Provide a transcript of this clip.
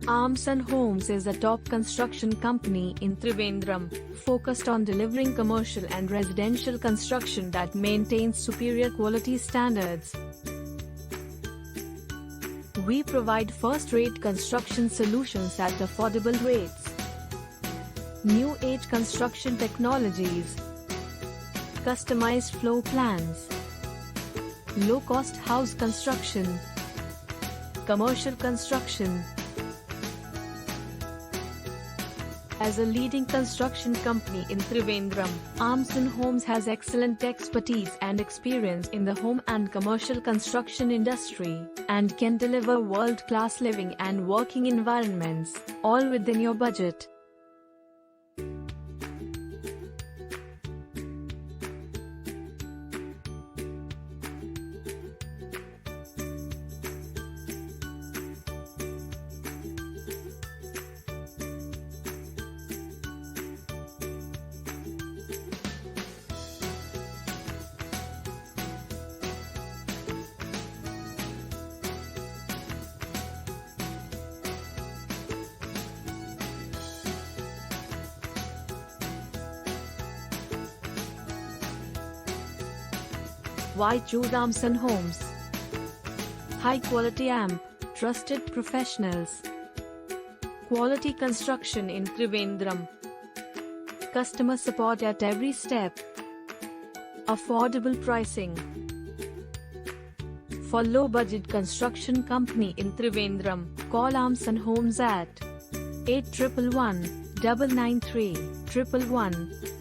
Armson Homes is a top construction company in Trivandrum, focused on delivering commercial and residential construction that maintains superior quality standards. We provide first-rate construction solutions at affordable rates. New age construction technologies, customized floor plans, low-cost house construction, commercial construction. As a leading construction company in Trivandrum, Armson Homes has excellent expertise and experience in the home and commercial construction industry, and can deliver world-class living and working environments, all within your budget. Why choose Armson Homes? High quality amp, trusted professionals. Quality construction in Trivandrum. Customer support at every step. Affordable pricing. For low budget construction company in Trivandrum, call Armson Homes at 8111 993 111.